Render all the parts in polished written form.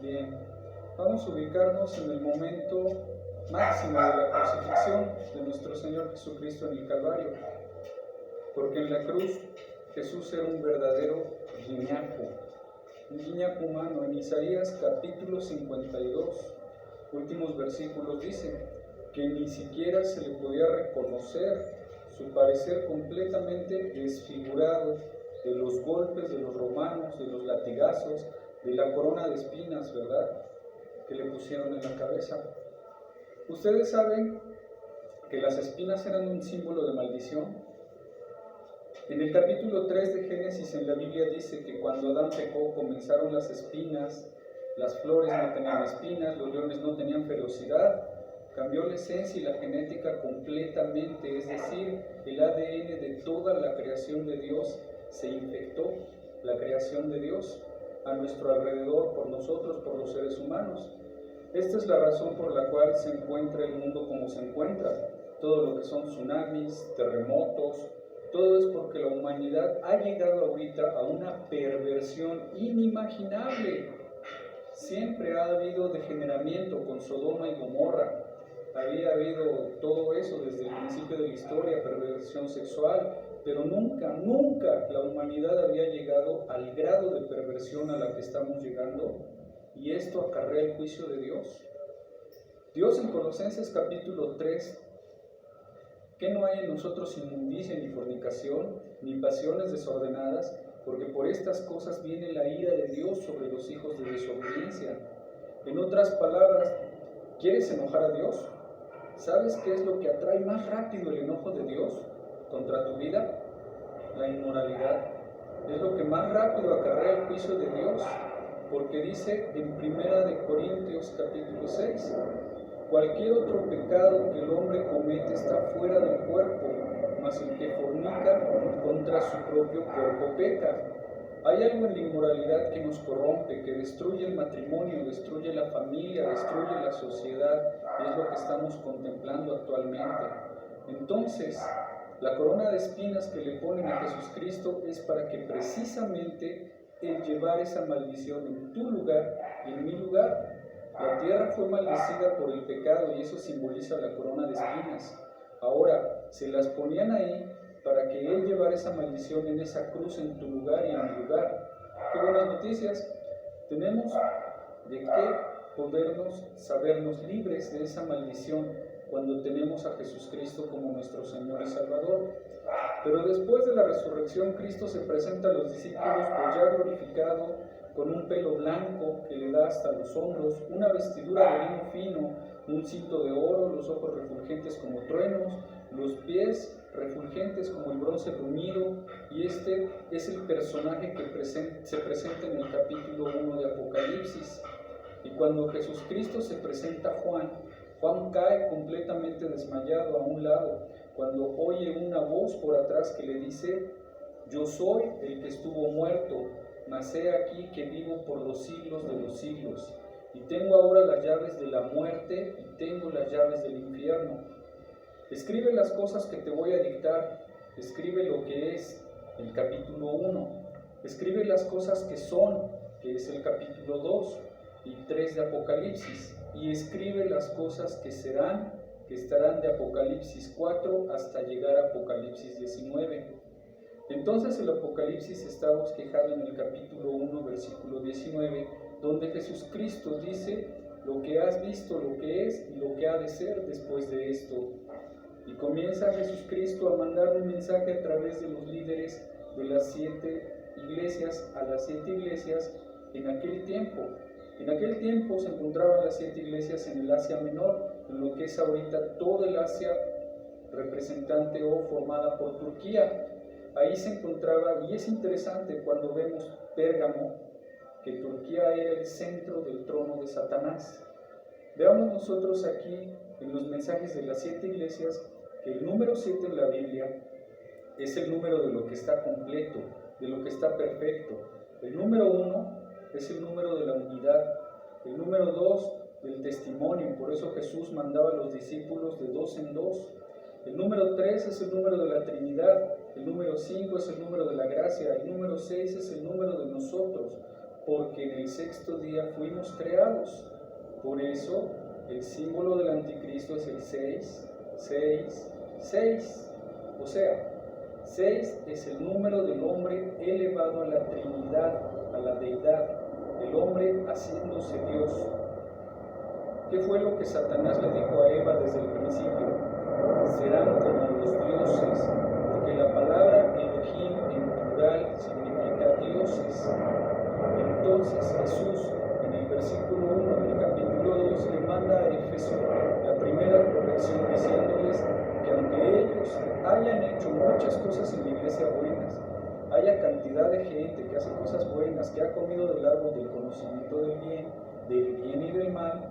Bien, vamos a ubicarnos en el momento máximo de la crucifixión de nuestro Señor Jesucristo en el Calvario, porque en la cruz Jesús era un verdadero un guiñaco humano. En Isaías capítulo 52, últimos versículos, dice que ni siquiera se le podía reconocer su parecer completamente desfigurado de los golpes de los romanos, de los latigazos, de la corona de espinas, ¿verdad?, que le pusieron en la cabeza. Ustedes saben que las espinas eran un símbolo de maldición. En el capítulo 3 de Génesis en la Biblia dice que cuando Adán pecó comenzaron las espinas, las flores no tenían espinas, los leones no tenían ferocidad. Cambió la esencia y la genética completamente, es decir, el ADN de toda la creación de Dios se infectó, la creación de Dios a nuestro alrededor, por nosotros, por los seres humanos. Esta es la razón por la cual se encuentra el mundo como se encuentra. Todo lo que son tsunamis, terremotos, todo es porque la humanidad ha llegado ahorita a una perversión inimaginable. Siempre ha habido degeneramiento con Sodoma y Gomorra. Había habido todo eso desde el principio de la historia, perversión sexual, pero nunca la humanidad había llegado al grado de perversión a la que estamos llegando, y esto acarrea el juicio de Dios. Dios en Colosenses capítulo 3, que no hay en nosotros inmundicia, ni fornicación, ni pasiones desordenadas, porque por estas cosas viene la ira de Dios sobre los hijos de desobediencia. En otras palabras, ¿quieres enojar a Dios? ¿Sabes qué es lo que atrae más rápido el enojo de Dios contra tu vida? La inmoralidad. Es lo que más rápido acarrea el juicio de Dios, porque dice en 1 Corintios capítulo 6, cualquier otro pecado que el hombre comete está fuera del cuerpo, mas el que fornica contra su propio cuerpo peca. Hay algo en la inmoralidad que nos corrompe, que destruye el matrimonio, destruye la familia, destruye la sociedad, y es lo que estamos contemplando actualmente. Entonces, la corona de espinas que le ponen a Jesucristo es para que precisamente Él llevara esa maldición en tu lugar y en mi lugar. La tierra fue maldecida por el pecado y eso simboliza la corona de espinas. Ahora, se las ponían ahí para que Él llevara esa maldición en esa cruz en tu lugar y en mi lugar. ¡Qué buenas noticias! Tenemos de qué podernos sabernos libres de esa maldición cuando tenemos a Jesucristo como nuestro Señor y Salvador. Pero después de la resurrección, Cristo se presenta a los discípulos pues ya glorificado, con un pelo blanco que le da hasta los hombros, una vestidura de lino fino, un cinto de oro, los ojos refulgentes como truenos, los pies refulgentes como el bronce bruñido, y este es el personaje que se presenta en el capítulo 1 de Apocalipsis. Y cuando Jesucristo se presenta a Juan cae completamente desmayado a un lado, cuando oye una voz por atrás que le dice: yo soy el que estuvo muerto, mas he aquí que vivo por los siglos de los siglos, y tengo ahora las llaves de la muerte y tengo las llaves del infierno. Escribe las cosas que te voy a dictar, escribe lo que es el capítulo 1, escribe las cosas que son, que es el capítulo 2 y 3 de Apocalipsis, y escribe las cosas que serán, que estarán de Apocalipsis 4 hasta llegar a Apocalipsis 19. Entonces el Apocalipsis está bosquejado en el capítulo 1, versículo 19, donde Jesucristo dice lo que has visto, lo que es y lo que ha de ser después de esto. Y comienza Jesucristo a mandar un mensaje a través de los líderes de las 7 iglesias, a las 7 iglesias en aquel tiempo. En aquel tiempo se encontraban las 7 iglesias en el Asia Menor, en lo que es ahorita toda el Asia representante o formada por Turquía. Ahí se encontraba, y es interesante cuando vemos Pérgamo, que Turquía era el centro del trono de Satanás. Veamos nosotros aquí en los mensajes de las 7 iglesias que el número 7 en la Biblia es el número de lo que está completo, de lo que está perfecto. El número 1 es el número de la unidad, el número 2 del testimonio, por eso Jesús mandaba a los discípulos de 2 en 2. El número 3 es el número de la Trinidad, el número 5 es el número de la gracia, el número 6 es el número de nosotros. porque en el sexto día fuimos creados. Por eso, el símbolo del anticristo es el 6, 6, 6. O sea, 6 es el número del hombre elevado a la Trinidad, a la deidad, el hombre haciéndose Dios. ¿Qué fue lo que Satanás le dijo a Eva desde el principio? Serán como los dioses, porque la palabra Elohim en plural significa dioses. Entonces Jesús, en el versículo 1 del capítulo 2, le manda a Éfeso la primera corrección diciéndoles que aunque ellos hayan hecho muchas cosas en la iglesia buenas, haya cantidad de gente que hace cosas buenas, que ha comido del árbol del conocimiento del bien y del mal,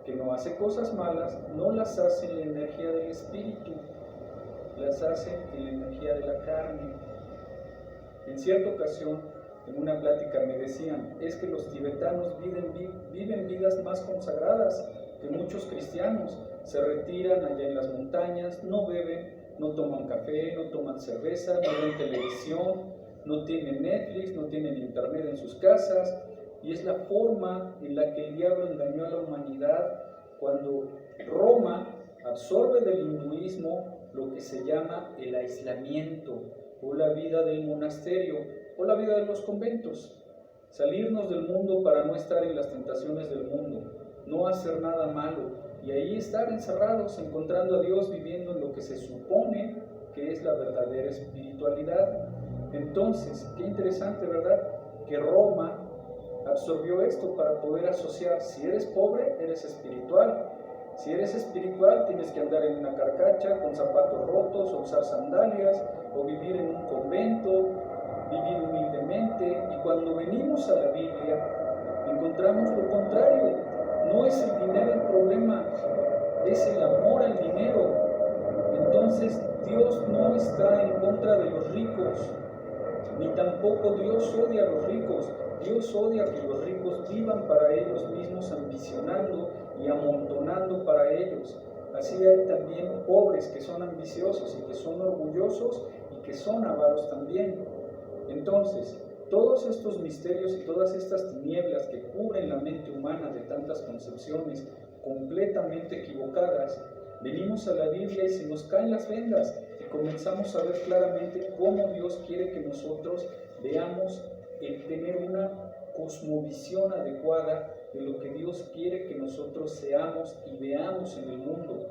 que no hace cosas malas, no las hace en la energía del espíritu, las hace en la energía de la carne. En cierta ocasión, en una plática me decían, es que los tibetanos viven vidas más consagradas que muchos cristianos. Se retiran allá en las montañas, no beben, no toman café, no toman cerveza, no ven televisión, no tienen Netflix, no tienen internet en sus casas. Y es la forma en la que el diablo engañó a la humanidad cuando Roma absorbe del hinduismo lo que se llama el aislamiento o la vida del monasterio o la vida de los conventos. Salirnos del mundo para no estar en las tentaciones del mundo, no hacer nada malo y ahí estar encerrados, encontrando a Dios, viviendo en lo que se supone que es la verdadera espiritualidad. Entonces, qué interesante, ¿verdad? Que Roma absorbió esto para poder asociar, si eres pobre, eres espiritual. Si eres espiritual, tienes que andar en una carcacha, con zapatos rotos, o usar sandalias, o vivir en un convento, vivir humildemente. Y cuando venimos a la Biblia, encontramos lo contrario. No es el dinero el problema, es el amor al dinero. Entonces, Dios no está en contra de los ricos, ni tampoco Dios odia a los ricos. Dios odia que los ricos vivan para ellos mismos, ambicionando y amontonando para ellos. Así hay también pobres que son ambiciosos y que son orgullosos y que son avaros también. Entonces, todos estos misterios y todas estas tinieblas que cubren la mente humana de tantas concepciones completamente equivocadas, venimos a la Biblia y se nos caen las vendas y comenzamos a ver claramente cómo Dios quiere que nosotros veamos el tener una cosmovisión adecuada de lo que Dios quiere que nosotros seamos y veamos en el mundo.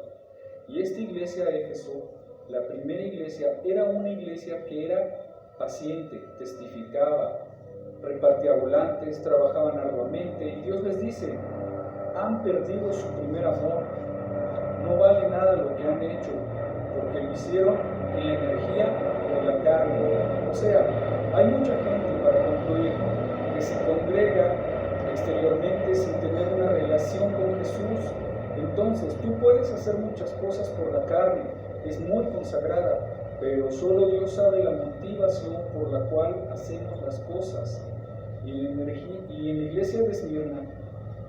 Y esta iglesia de Éfeso, la primera iglesia, era una iglesia que era paciente, testificaba, repartía volantes, trabajaban arduamente, y Dios les dice, han perdido su primer amor, no vale nada lo que han hecho, porque lo hicieron en la energía de la carne. O sea, hay mucha gente, para concluir, que se congrega exteriormente sin tener una relación con Jesús. Entonces, tú puedes hacer muchas cosas por la carne, es muy consagrada, pero solo Dios sabe la motivación por la cual hacemos las cosas. Y en la iglesia de Esmirna,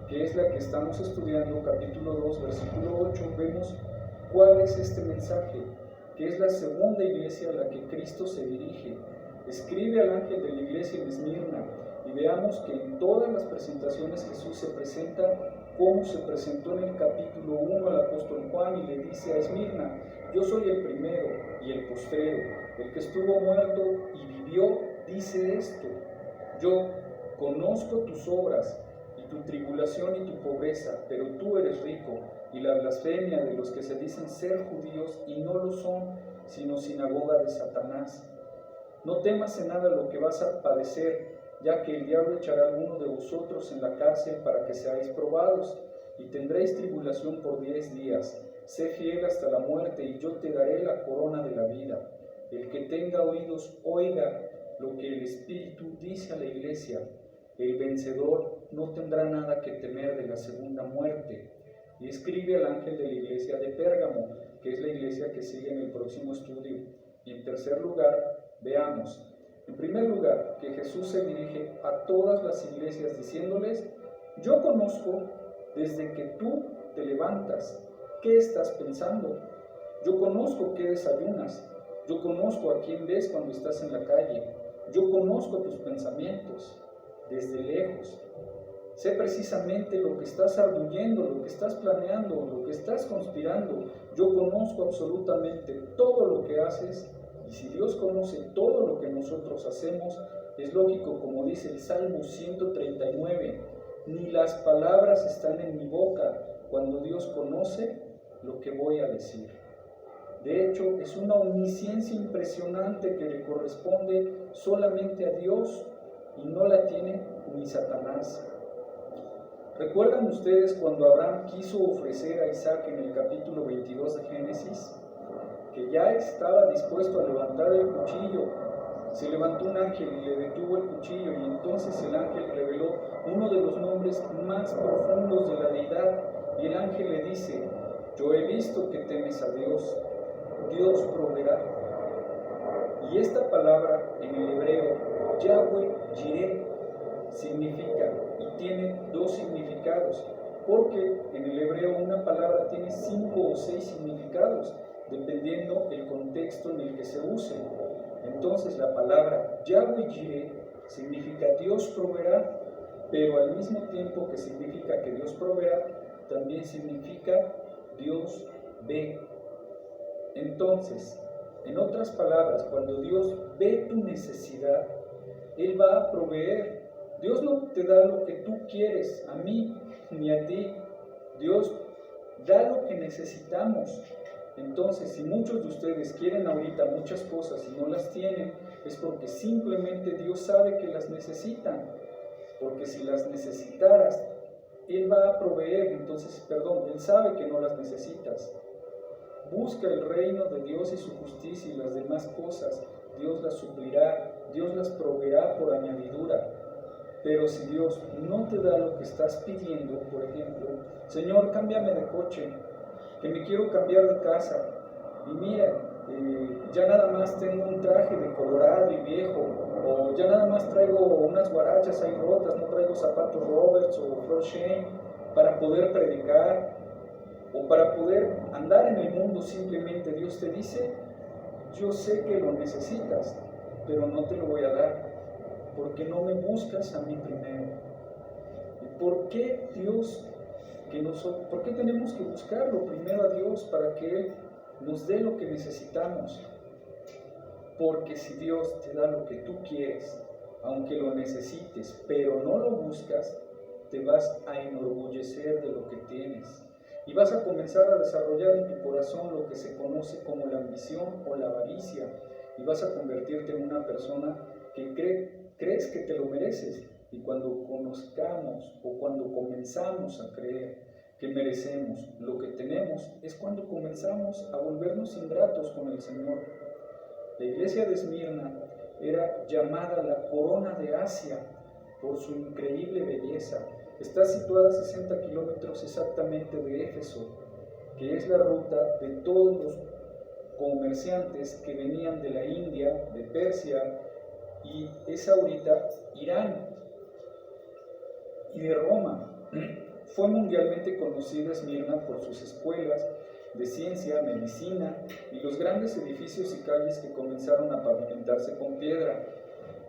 que es la que estamos estudiando, capítulo 2, versículo 8, vemos cuál es este mensaje, que es la segunda iglesia a la que Cristo se dirige. Escribe al ángel de la iglesia en Esmirna y veamos que en todas las presentaciones Jesús se presenta como se presentó en el capítulo 1 al apóstol Juan y le dice a Esmirna, yo soy el primero y el postrero, el que estuvo muerto y vivió, dice esto, yo conozco tus obras y tu tribulación y tu pobreza, pero tú eres rico, y la blasfemia de los que se dicen ser judíos y no lo son, sino sinagoga de Satanás. No temas en nada lo que vas a padecer, ya que el diablo echará a alguno de vosotros en la cárcel para que seáis probados, y tendréis tribulación por 10 días. Sé fiel hasta la muerte, y yo te daré la corona de la vida. El que tenga oídos, oiga lo que el Espíritu dice a la iglesia. El vencedor no tendrá nada que temer de la segunda muerte. Y escribe al ángel de la iglesia de Pérgamo, que es la iglesia que sigue en el próximo estudio. Y en tercer lugar, veamos, en primer lugar, que Jesús se dirige a todas las iglesias diciéndoles, yo conozco desde que tú te levantas, ¿qué estás pensando? Yo conozco qué desayunas, yo conozco a quién ves cuando estás en la calle, yo conozco tus pensamientos. desde lejos. Sé precisamente lo que estás arguyendo, lo que estás planeando, lo que estás conspirando. Yo conozco absolutamente todo lo que haces, y si Dios conoce todo lo que nosotros hacemos, es lógico, como dice el Salmo 139, ni las palabras están en mi boca cuando Dios conoce lo que voy a decir. De hecho, es una omnisciencia impresionante que le corresponde solamente a Dios y no la tiene ni Satanás. ¿Recuerdan ustedes cuando Abraham quiso ofrecer a Isaac en el capítulo 22 de Génesis? Que ya estaba dispuesto a levantar el cuchillo. Se levantó un ángel y le detuvo el cuchillo, y entonces el ángel reveló uno de los nombres más profundos de la deidad, y el ángel le dice: yo he visto que temes a Dios, Dios proveerá. Y esta palabra en el hebreo, Yahweh Jireh, significa y tiene dos significados, porque en el hebreo una palabra tiene 5 o 6 significados, dependiendo el contexto en el que se use. Entonces la palabra Yahweh Jireh significa Dios proveerá, pero al mismo tiempo que significa que Dios proveerá, también significa Dios ve. Entonces, en otras palabras, cuando Dios ve tu necesidad, Él va a proveer. Dios no te da lo que tú quieres, a mí ni a ti. Dios da lo que necesitamos. Entonces, si muchos de ustedes quieren ahorita muchas cosas y no las tienen, es porque simplemente Dios sabe que las necesitan. Porque si las necesitaras, Él va a proveer. Entonces, Él sabe que no las necesitas. Busca el reino de Dios y su justicia, y las demás cosas Dios las suplirá, Dios las proveerá por añadidura. Pero si Dios no te da lo que estás pidiendo, por ejemplo, Señor, cámbiame de coche, que me quiero cambiar de casa, y mira, ya nada más tengo un traje de colorado y viejo, o ya nada más traigo unas guarachas ahí rotas, no traigo zapatos Roberts o Flor Shane para poder predicar, o para poder andar en el mundo. Simplemente Dios te dice: yo sé que lo necesitas, pero no te lo voy a dar, porque no me buscas a mí primero. ¿Y por qué por qué tenemos que buscarlo primero a Dios para que Él nos dé lo que necesitamos? Porque si Dios te da lo que tú quieres, aunque lo necesites, pero no lo buscas, te vas a enorgullecer de lo que tienes. Y vas a comenzar a desarrollar en tu corazón lo que se conoce como la ambición o la avaricia. Y vas a convertirte en una persona que crees que te lo mereces. Y cuando conozcamos o cuando comenzamos a creer que merecemos lo que tenemos, es cuando comenzamos a volvernos ingratos con el Señor. La iglesia de Esmirna era llamada la corona de Asia por su increíble belleza. Está situada a 60 kilómetros exactamente de Éfeso, que es la ruta de todos los comerciantes que venían de la India, de Persia, y es ahorita Irán y de Roma. Fue mundialmente conocida Esmirna por sus escuelas de ciencia, medicina y los grandes edificios y calles que comenzaron a pavimentarse con piedra.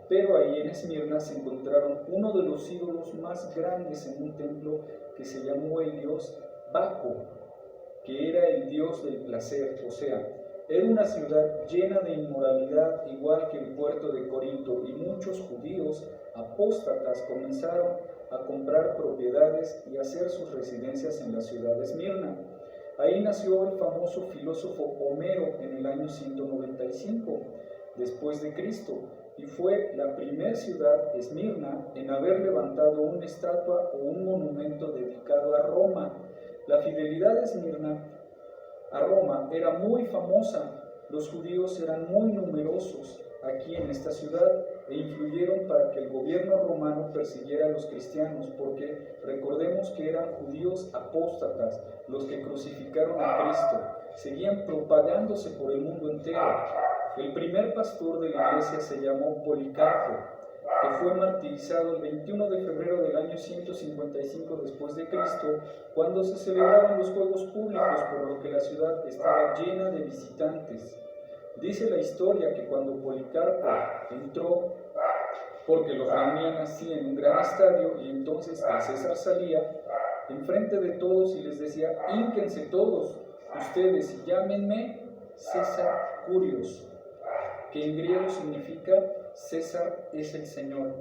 Pero ahí en Esmirna se encontraron uno de los ídolos más grandes en un templo que se llamó el dios Baco, que era el dios del placer. O sea, era una ciudad llena de inmoralidad, igual que el puerto de Corinto, y muchos judíos apóstatas comenzaron a comprar propiedades y hacer sus residencias en la ciudad de Esmirna. Ahí nació el famoso filósofo Homero en el año 195 después de Cristo, y fue la primera ciudad, Esmirna, en haber levantado una estatua o un monumento dedicado a Roma. La fidelidad de Esmirna a Roma era muy famosa. Los judíos eran muy numerosos aquí en esta ciudad e influyeron para que el gobierno romano persiguiera a los cristianos, porque recordemos que eran judíos apóstatas los que crucificaron a Cristo. Seguían propagándose por el mundo entero. El primer pastor de la iglesia se llamó Policarpo, que fue martirizado el 21 de febrero del año 155 después de Cristo, cuando se celebraban los juegos públicos, por lo que la ciudad estaba llena de visitantes. Dice la historia que cuando Policarpo entró porque los reunían así en un gran estadio, y entonces el César salía enfrente de todos y les decía: hínquense todos ustedes y llámenme César Curios, que en griego significa César es el Señor.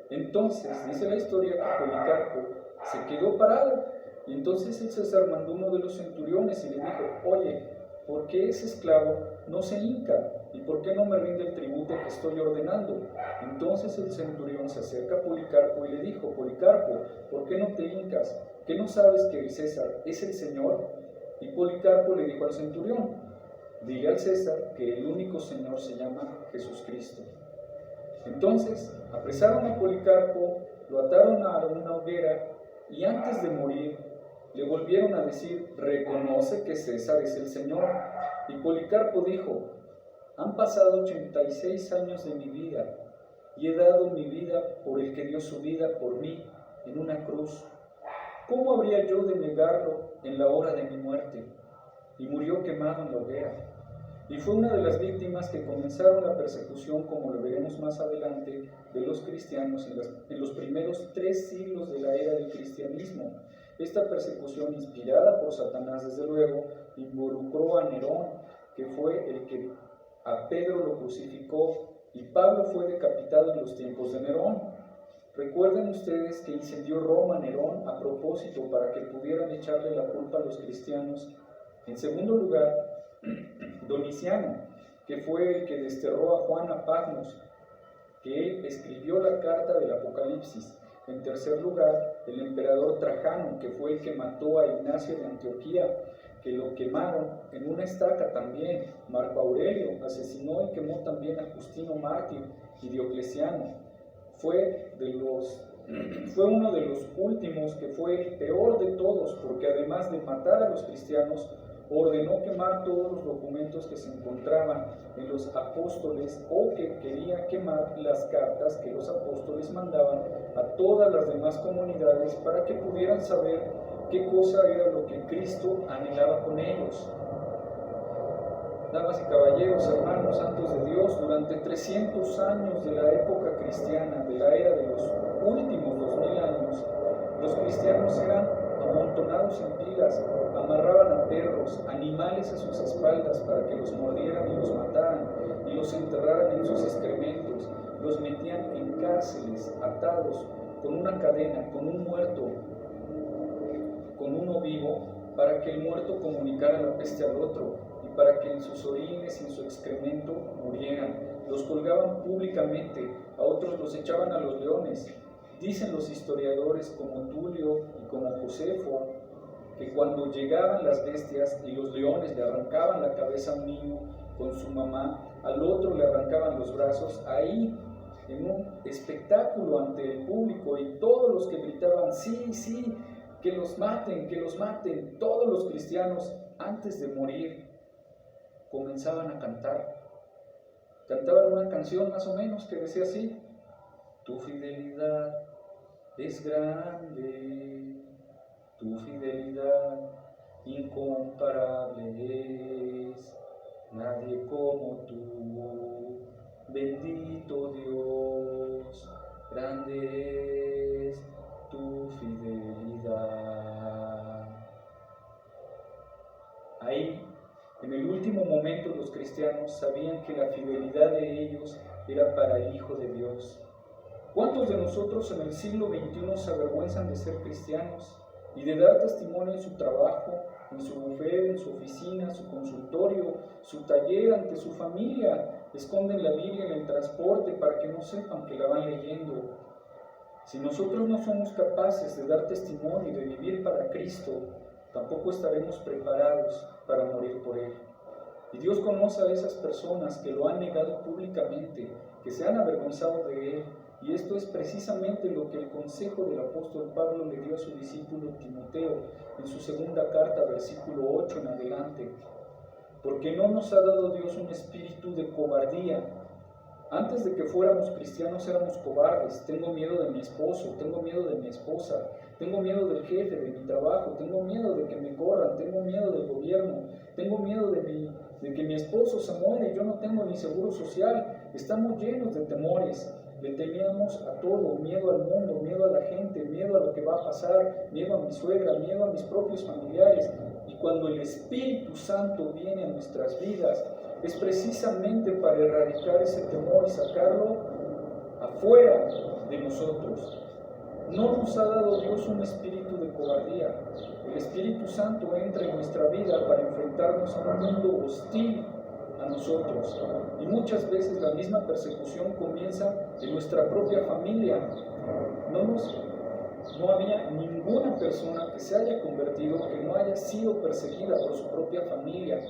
Entonces dice la historia que Policarpo se quedó parado, y entonces el César mandó uno de los centuriones y le dijo: oye, ¿por qué ese esclavo no se hinca? ¿Y por qué no me rinde el tributo que estoy ordenando? Entonces el centurión se acerca a Policarpo y le dijo: Policarpo, ¿por qué no te hincas? ¿Qué no sabes que el César es el Señor? Y Policarpo le dijo al centurión: dile al César que el único Señor se llama Jesucristo. Entonces apresaron a Policarpo, lo ataron a una hoguera, y antes de morir le volvieron a decir: reconoce que César es el Señor. Y Policarpo dijo: han pasado 86 años de mi vida, y he dado mi vida por el que dio su vida por mí en una cruz. ¿Cómo habría yo de negarlo en la hora de mi muerte? Y murió quemado en la hoguera. Y fue una de las víctimas que comenzaron la persecución, como lo veremos más adelante, de los cristianos en los primeros 3 siglos de la era del cristianismo. Esta persecución, inspirada por Satanás, desde luego, involucró a Nerón, que fue el que a Pedro lo crucificó, y Pablo fue decapitado en los tiempos de Nerón. Recuerden ustedes que incendió Roma Nerón a propósito para que pudieran echarle la culpa a los cristianos. En segundo lugar, Domiciano, que fue el que desterró a Juan a Patmos, que él escribió la carta del Apocalipsis. En tercer lugar, el emperador Trajano, que fue el que mató a Ignacio de Antioquía, que lo quemaron en una estaca también. Marco Aurelio asesinó y quemó también a Justino Mártir y Diocleciano. Fue uno de los últimos, que fue el peor de todos, porque además de matar a los cristianos, ordenó quemar todos los documentos que se encontraban en los apóstoles, o que quería quemar las cartas que los apóstoles mandaban a todas las demás comunidades para que pudieran saber qué cosa era lo que Cristo anhelaba con ellos. Damas y caballeros, hermanos santos de Dios, durante 300 años de la época cristiana, de la era de los últimos 2000 años, los cristianos eran amontonados en pilas, amarraban a perros, animales a sus espaldas para que los mordieran y los mataran, y los enterraran en sus excrementos, los metían en cárceles, atados, con una cadena, con un muerto, con uno vivo, para que el muerto comunicara la peste al otro, y para que en sus orines y en su excremento murieran. Los colgaban públicamente, a otros los echaban a los leones. Dicen los historiadores como Tulio y como Josefo que cuando llegaban las bestias y los leones le arrancaban la cabeza a un niño con su mamá, al otro le arrancaban los brazos, ahí en un espectáculo ante el público, y todos los que gritaban: sí, sí, que los maten, todos los cristianos antes de morir comenzaban a cantar. Cantaban una canción más o menos que decía así: tu fidelidad es grande, tu fidelidad incomparable es, nadie como tú, bendito Dios, grande es tu fidelidad. Ahí, en el último momento, los cristianos sabían que la fidelidad de ellos era para el Hijo de Dios. ¿Cuántos de nosotros en el siglo XXI se avergüenzan de ser cristianos y de dar testimonio en su trabajo, en su bufete, en su oficina, su consultorio, su taller, ante su familia? Esconden la Biblia en el transporte para que no sepan que la van leyendo. Si nosotros no somos capaces de dar testimonio y de vivir para Cristo, tampoco estaremos preparados para morir por Él. Y Dios conoce a esas personas que lo han negado públicamente, que se han avergonzado de Él. Y esto es precisamente lo que el consejo del apóstol Pablo le dio a su discípulo Timoteo en su segunda carta, versículo 8 en adelante. Porque no nos ha dado Dios un espíritu de cobardía. Antes de que fuéramos cristianos éramos cobardes. Tengo miedo de mi esposo, tengo miedo de mi esposa, tengo miedo del jefe, de mi trabajo, tengo miedo de que me corran, tengo miedo del gobierno, tengo miedo de que mi esposo se muere y yo no tengo ni seguro social. Estamos llenos de temores. Le temíamos a todo, miedo al mundo, miedo a la gente, miedo a lo que va a pasar, miedo a mi suegra, miedo a mis propios familiares. Y cuando el Espíritu Santo viene a nuestras vidas, es precisamente para erradicar ese temor y sacarlo afuera de nosotros. No nos ha dado Dios un espíritu de cobardía. El Espíritu Santo entra en nuestra vida para enfrentarnos a un mundo hostil a nosotros. Y muchas veces la misma persecución comienza en nuestra propia familia. No había ninguna persona que se haya convertido que no haya sido perseguida por su propia familia.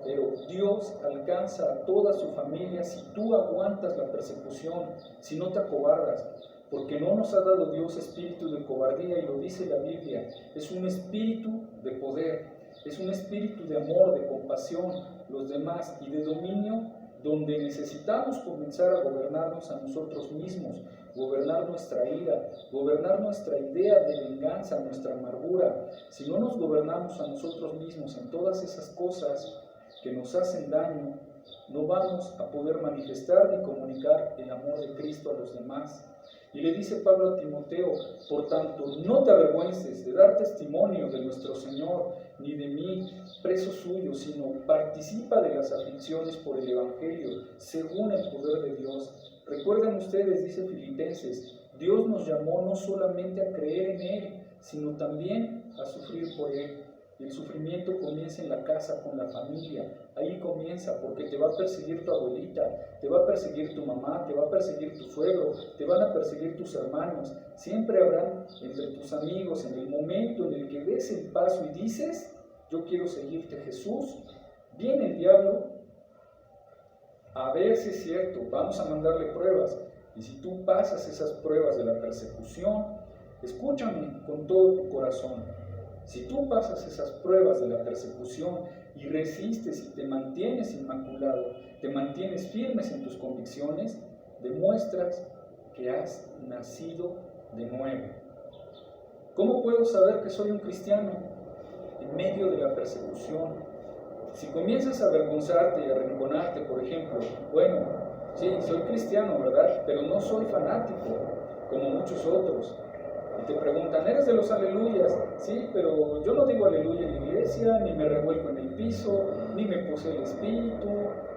Pero Dios alcanza a toda su familia si tú aguantas la persecución, si no te acobardas. Porque no nos ha dado Dios espíritu de cobardía, y lo dice la Biblia. Es un espíritu de poder, es un espíritu de amor, de compasión, los demás, y de dominio, donde necesitamos comenzar a gobernarnos a nosotros mismos, gobernar nuestra ira, gobernar nuestra idea de venganza, nuestra amargura. Si no nos gobernamos a nosotros mismos en todas esas cosas que nos hacen daño, no vamos a poder manifestar ni comunicar el amor de Cristo a los demás. Y le dice Pablo a Timoteo: por tanto, no te avergüences de dar testimonio de nuestro Señor, ni de mí, preso suyo, sino participa de las aflicciones por el Evangelio, según el poder de Dios. Recuerden ustedes, dice Filipenses, Dios nos llamó no solamente a creer en Él, sino también a sufrir por Él. Y el sufrimiento comienza en la casa, con la familia. Ahí comienza, porque te va a perseguir tu abuelita, te va a perseguir tu mamá, te va a perseguir tu suegro, te van a perseguir tus hermanos. Siempre habrán entre tus amigos, en el momento en el que des el paso y dices: yo quiero seguirte, Jesús, viene el diablo a ver si es cierto, vamos a mandarle pruebas. Y si tú pasas esas pruebas de la persecución, escúchame con todo tu corazón. Si tú pasas esas pruebas de la persecución y resistes y te mantienes inmaculado, te mantienes firmes en tus convicciones, demuestras que has nacido de nuevo. ¿Cómo puedo saber que soy un cristiano? En medio de la persecución. Si comienzas a avergonzarte y a arrinconarte, por ejemplo, bueno, sí, soy cristiano, ¿verdad? Pero no soy fanático, como muchos otros. Y te preguntan: ¿eres de los aleluyas? Sí, pero yo no digo aleluya en la iglesia, ni me revuelco en el piso, ni me posee el espíritu,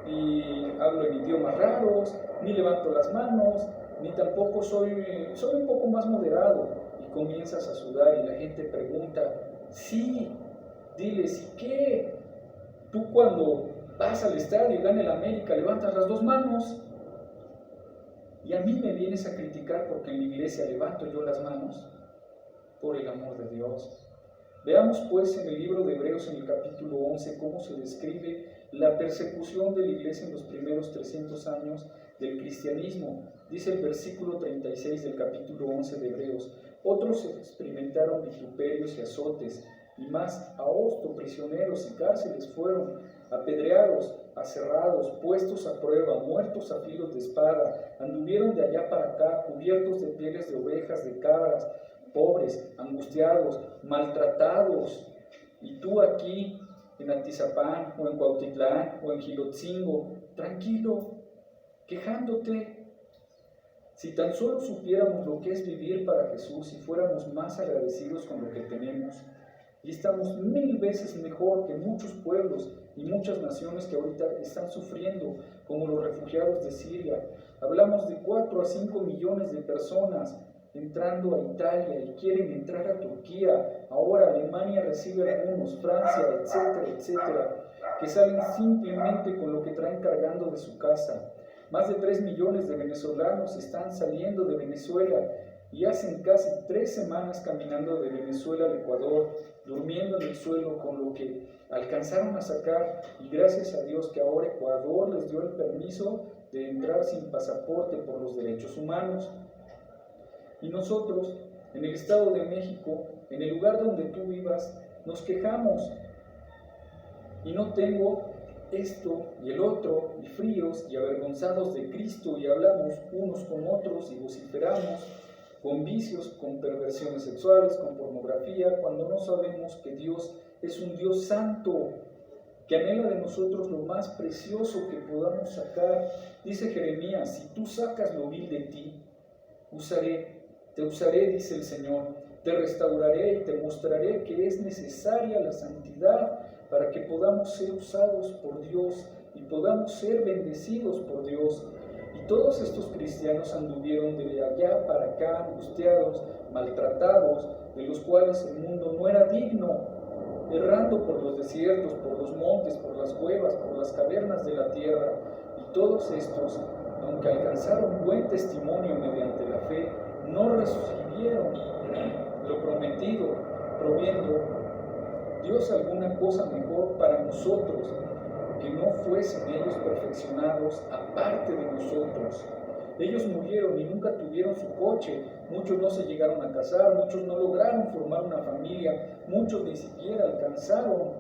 ni hablo en idiomas raros, ni levanto las manos, ni tampoco soy un poco más moderado. Y comienzas a sudar y la gente pregunta: sí, diles, ¿y qué? Tú cuando vas al estadio y gana el América, levantas las dos manos. Y a mí me vienes a criticar porque en la iglesia levanto yo las manos. Por el amor de Dios. Veamos pues en el libro de Hebreos, en el capítulo 11, cómo se describe la persecución de la iglesia en los primeros 300 años del cristianismo. Dice el versículo 36 del capítulo 11 de Hebreos: otros experimentaron vituperios y azotes, y más a hosto, prisioneros y cárceles fueron, apedreados, aserrados, puestos a prueba, muertos a filos de espada, anduvieron de allá para acá, cubiertos de pieles de ovejas, de cabras, pobres, angustiados, maltratados. Y tú aquí en Atizapán, o en Cuautitlán, o en Gilotzingo, tranquilo, quejándote. Si tan solo supiéramos lo que es vivir para Jesús y fuéramos más agradecidos con lo que tenemos, y estamos 1000 veces mejor que muchos pueblos y muchas naciones que ahorita están sufriendo, como los refugiados de Siria. Hablamos de 4 a 5 millones de personas entrando a Italia y quieren entrar a Turquía. Ahora Alemania recibe algunos, Francia, etcétera, etcétera, que salen simplemente con lo que traen cargando de su casa. Más de 3 millones de venezolanos están saliendo de Venezuela y hacen casi 3 semanas caminando de Venezuela al Ecuador, durmiendo en el suelo con lo que alcanzaron a sacar, y gracias a Dios que ahora Ecuador les dio el permiso de entrar sin pasaporte por los derechos humanos. Y nosotros, en el Estado de México, en el lugar donde tú vivas, nos quejamos. Y no tengo esto y el otro, y fríos y avergonzados de Cristo, y hablamos unos con otros y vociferamos con vicios, con perversiones sexuales, con pornografía, cuando no sabemos que Dios es un Dios santo. que anhela de nosotros lo más precioso que podamos sacar. Dice Jeremías, si tú sacas lo vil de ti, te usaré, dice el Señor, te restauraré y te mostraré que es necesaria la santidad para que podamos ser usados por Dios y podamos ser bendecidos por Dios. Y todos estos cristianos anduvieron de allá para acá, angustiados, maltratados, de los cuales el mundo no era digno, errando por los desiertos, por los montes, por las cuevas, por las cavernas de la tierra. Y todos estos, aunque alcanzaron buen testimonio mediante la fe, no recibieron lo prometido, proviendo Dios alguna cosa mejor para nosotros, que no fuesen ellos perfeccionados aparte de nosotros. Ellos murieron y nunca tuvieron su coche, muchos no se llegaron a casar, muchos no lograron formar una familia, muchos ni siquiera alcanzaron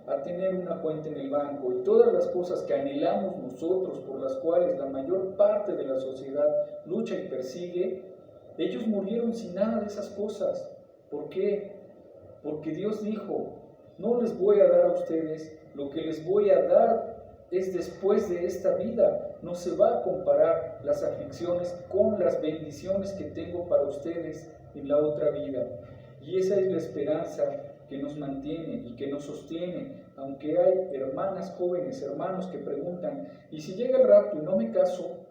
a tener una cuenta en el banco, y todas las cosas que anhelamos nosotros, por las cuales la mayor parte de la sociedad lucha y persigue, ellos murieron sin nada de esas cosas. ¿Por qué? Porque Dios dijo, no les voy a dar a ustedes, lo que les voy a dar es después de esta vida. No se va a comparar las aflicciones con las bendiciones que tengo para ustedes en la otra vida. Y esa es la esperanza que nos mantiene y que nos sostiene, aunque hay hermanas jóvenes, hermanos que preguntan, ¿y si llega el rapto y no me caso?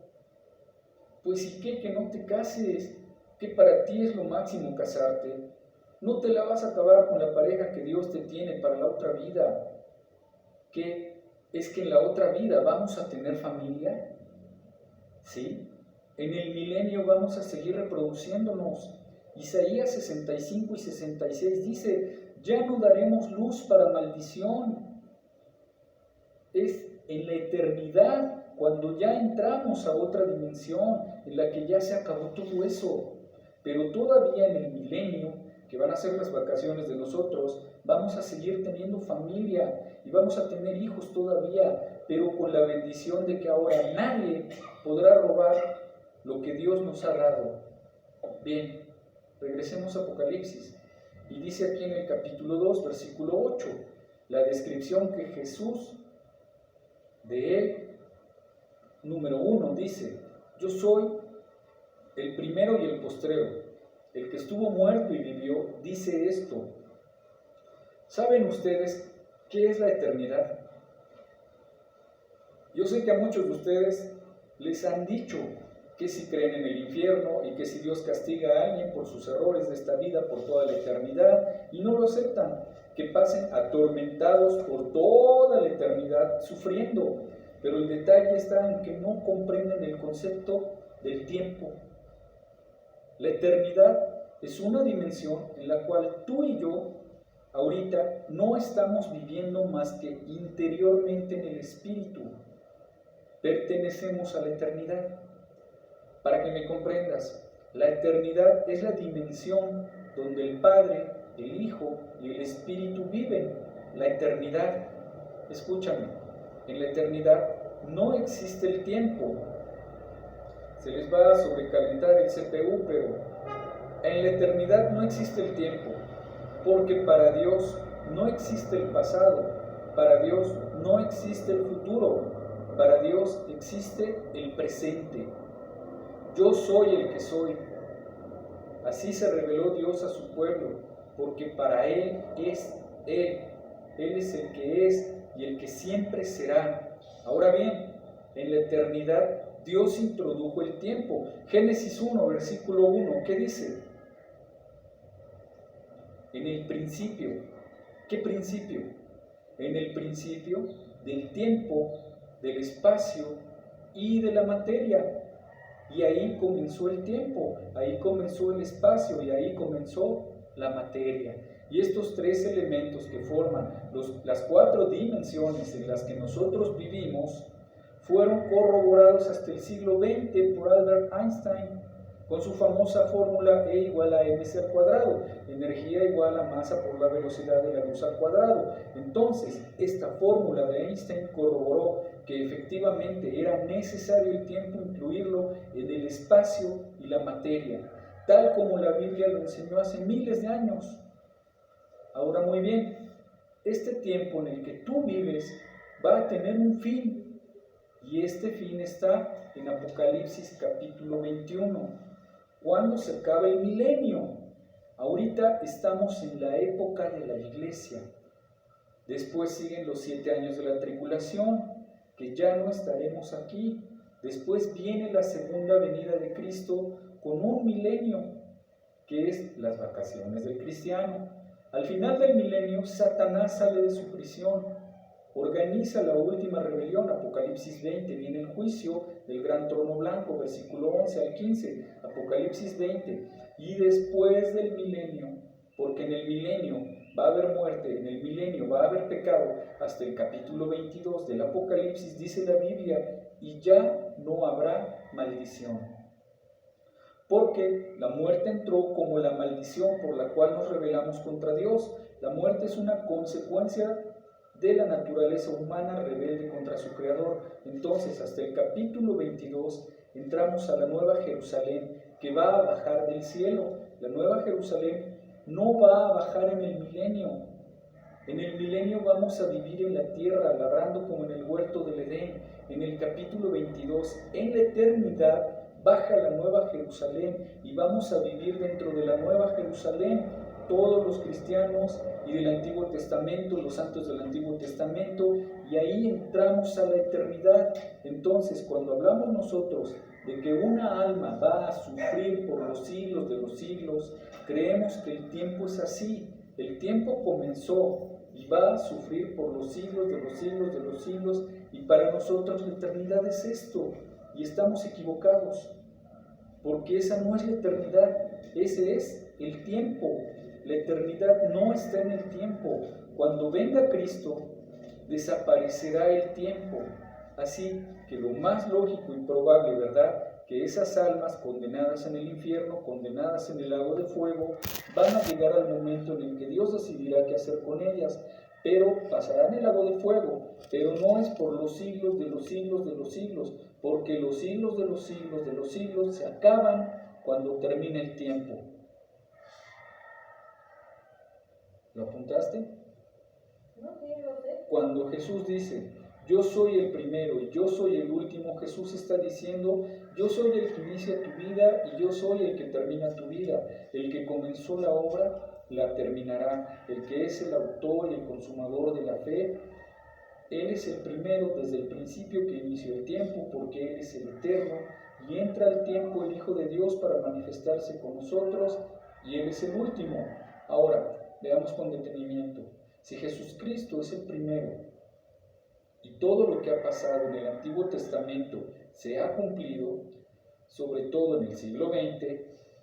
Pues ¿y qué que no te cases? Que para ti es lo máximo casarte. No te la vas a acabar con la pareja que Dios te tiene para la otra vida. ¿Qué es que en la otra vida vamos a tener familia? ¿Sí? En el milenio vamos a seguir reproduciéndonos. Isaías 65 y 66 dice, ya no daremos luz para maldición. Es en la eternidad cuando ya entramos a otra dimensión en la que ya se acabó todo eso. Pero todavía en el milenio, que van a ser las vacaciones de nosotros, vamos a seguir teniendo familia y vamos a tener hijos todavía, pero con la bendición de que ahora nadie podrá robar lo que Dios nos ha dado. Bien, regresemos a Apocalipsis. Y dice aquí en el capítulo 2, versículo 8, la descripción que Jesús de él, número 1, dice, yo soy el primero y el postrero, el que estuvo muerto y vivió, dice esto. ¿Saben ustedes qué es la eternidad? Yo sé que a muchos de ustedes les han dicho que si creen en el infierno y que si Dios castiga a alguien por sus errores de esta vida por toda la eternidad y no lo aceptan, que pasen atormentados por toda la eternidad sufriendo. Pero el detalle está en que no comprenden el concepto del tiempo. La eternidad es una dimensión en la cual tú y yo ahorita no estamos viviendo más que interiormente en el espíritu. Pertenecemos a la eternidad. Para que me comprendas, la eternidad es la dimensión donde el Padre, el Hijo y el Espíritu viven. La eternidad, escúchame, en la eternidad no existe el tiempo. Se les va a sobrecalentar el CPU, pero en la eternidad no existe el tiempo, porque para Dios no existe el pasado, para Dios no existe el futuro, para Dios existe el presente. Yo soy el que soy. Así se reveló Dios a su pueblo, porque para Él es Él. Él es el que es y el que siempre será. Ahora bien, en la eternidad Dios introdujo el tiempo. Génesis 1, versículo 1, ¿qué dice? En el principio. ¿Qué principio? En el principio del tiempo, del espacio y de la materia. Y ahí comenzó el tiempo, ahí comenzó el espacio y ahí comenzó la materia. Y estos tres elementos que forman las cuatro dimensiones en las que nosotros vivimos fueron corroborados hasta el siglo XX por Albert Einstein con su famosa fórmula E igual a mc al cuadrado, energía igual a masa por la velocidad de la luz al cuadrado. Entonces, esta fórmula de Einstein corroboró que efectivamente era necesario el tiempo incluirlo en el espacio y la materia, tal como la Biblia lo enseñó hace miles de años. Ahora muy bien, este tiempo en el que tú vives va a tener un fin, y este fin está en Apocalipsis capítulo 21, cuando se acaba el milenio. Ahorita estamos en la época de la iglesia. Después siguen los 7 años de la tribulación, que ya no estaremos aquí. Después viene la segunda venida de Cristo con un milenio, que es las vacaciones del cristiano. Al final del milenio, Satanás sale de su prisión, organiza la última rebelión, Apocalipsis 20, viene el juicio del gran trono blanco, versículo 11 al 15, Apocalipsis 20, y después del milenio, porque en el milenio va a haber muerte, en el milenio va a haber pecado, hasta el capítulo 22 del Apocalipsis dice la Biblia, y ya no habrá maldición. Porque la muerte entró como la maldición por la cual nos rebelamos contra Dios. La muerte es una consecuencia de la naturaleza humana rebelde contra su Creador. Entonces, hasta el capítulo 22, entramos a la Nueva Jerusalén, que va a bajar del cielo. La Nueva Jerusalén no va a bajar en el milenio. En el milenio vamos a vivir en la tierra, labrando como en el huerto del Edén. En el capítulo 22, en la eternidad, baja la Nueva Jerusalén y vamos a vivir dentro de la Nueva Jerusalén. Todos los cristianos y del Antiguo Testamento, los santos del Antiguo Testamento, y ahí entramos a la eternidad. Entonces, cuando hablamos nosotros de que una alma va a sufrir por los siglos de los siglos, creemos que el tiempo es así. El tiempo comenzó y va a sufrir por los siglos de los siglos de los siglos, y para nosotros la eternidad es esto, y estamos equivocados, porque esa no es la eternidad, ese es el tiempo. La eternidad no está en el tiempo. Cuando venga Cristo, desaparecerá el tiempo. Así que lo más lógico y probable, ¿verdad?, que esas almas condenadas en el infierno, condenadas en el lago de fuego, van a llegar al momento en el que Dios decidirá qué hacer con ellas, pero pasarán el lago de fuego, pero no es por los siglos de los siglos de los siglos, porque los siglos de los siglos de los siglos se acaban cuando termine el tiempo. ¿Lo apuntaste? No, sí, lo sé. Cuando Jesús dice, yo soy el primero y yo soy el último, Jesús está diciendo, yo soy el que inicia tu vida y yo soy el que termina tu vida. El que comenzó la obra, la terminará. El que es el autor y el consumador de la fe, Él es el primero desde el principio que inició el tiempo, porque Él es el eterno, y entra al tiempo el Hijo de Dios para manifestarse con nosotros, y Él es el último. Ahora, veamos con detenimiento. Si Jesucristo es el primero, y todo lo que ha pasado en el Antiguo Testamento se ha cumplido, sobre todo en el siglo XX,